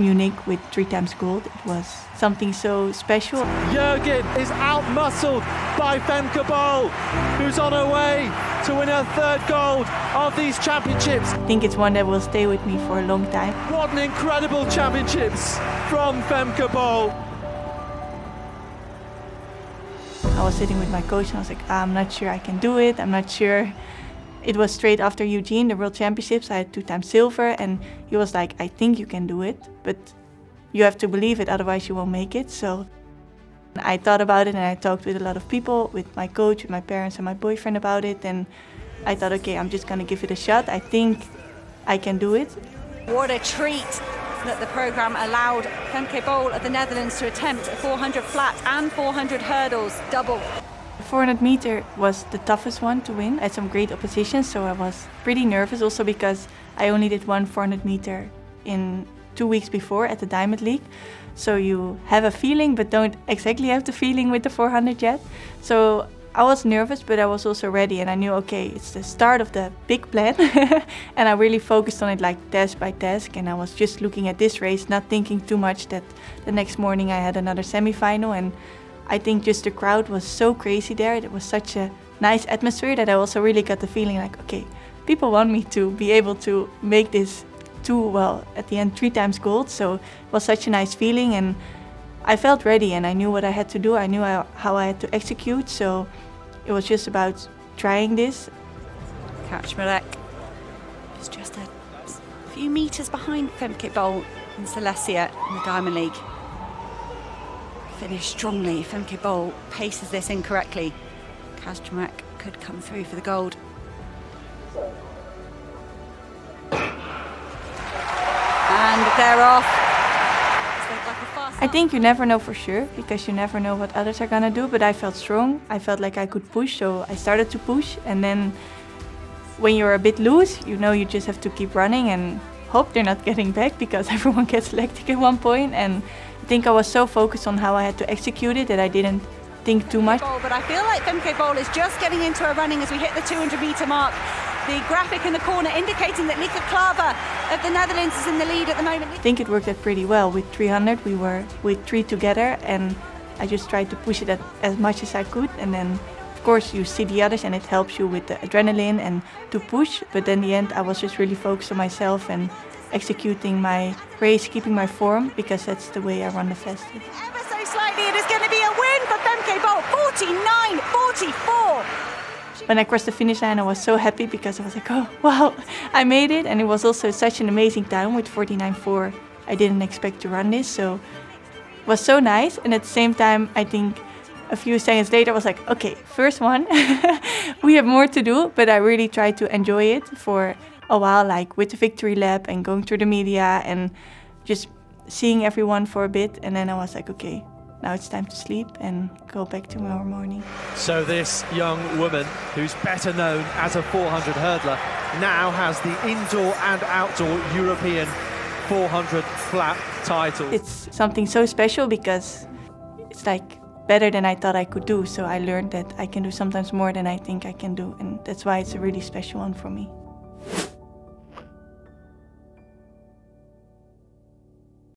Munich with 3 times gold. It was something so special. Jürgen is out-muscled by Femke Bol, who's on her way to win her 3rd gold of these championships. I think it's one that will stay with me for a long time. What an incredible championships from Femke Bol. I was sitting with my coach and I was like, I'm not sure I can do it, I'm not sure. It was straight after Eugene, the World Championships. I had 2 times silver and he was like, I think you can do it, but you have to believe it, otherwise you won't make it. So I thought about it and I talked with a lot of people, with my coach, with my parents and my boyfriend about it. And I thought, okay, I'm just gonna give it a shot. I think I can do it. What a treat that the programme allowed Femke Bol of the Netherlands to attempt a 400 flat and 400 hurdles double. The 400 meter was the toughest one to win. I had some great opposition, so I was pretty nervous also because I only did one 400 meter in 2 weeks before at the Diamond League. So you have a feeling but don't exactly have the feeling with the 400 yet. So I was nervous, but I was also ready and I knew, okay, it's the start of the big plan. And I really focused on it like task by task, and I was just looking at this race, not thinking too much that the next morning I had another semi-final. And I think just the crowd was so crazy there. It was such a nice atmosphere that I also really got the feeling like, okay, people want me to be able to make this well, at the end 3 times gold. So it was such a nice feeling and I felt ready and I knew what I had to do. I knew how I had to execute. So it was just about trying this. Kaczmarek is just a few metres behind Femke Bol in Silesia in the Diamond League. Finished strongly. Femke Bol paces this incorrectly. Kaczmarek could come through for the gold. And they're off. I think you never know for sure, because you never know what others are gonna do, but I felt strong. I felt like I could push, so I started to push. And then when you're a bit loose, you know you just have to keep running and hope they're not getting back, because everyone gets lactic at one point. And I think I was so focused on how I had to execute it that I didn't think too much. But I feel like Femke Bol is just getting into her running as we hit the 200 metre mark. The graphic in the corner indicating that Lieke Klaver of the Netherlands is in the lead at the moment. I think it worked out pretty well. With 300 we were with 3 together and I just tried to push it as much as I could, and then of course you see the others and it helps you with the adrenaline and to push, but in the end I was just really focused on myself and executing my race, keeping my form, because that's the way I run the fastest. Ever so slightly it is going to be a win for Femke Bol, 49.44. When I crossed the finish line, I was so happy because I was like, oh, wow, I made it. And it was also such an amazing time with 49.4. I didn't expect to run this, so it was so nice. And at the same time, I think a few seconds later, I was like, okay, first one, we have more to do. But I really tried to enjoy it for a while, like with the victory lap and going through the media and just seeing everyone for a bit. And then I was like, okay, now it's time to sleep and go back tomorrow morning. So this young woman, who's better known as a 400 hurdler, now has the indoor and outdoor European 400 flat title. It's something so special because it's like better than I thought I could do. So I learned that I can do sometimes more than I think I can do. And that's why it's a really special one for me.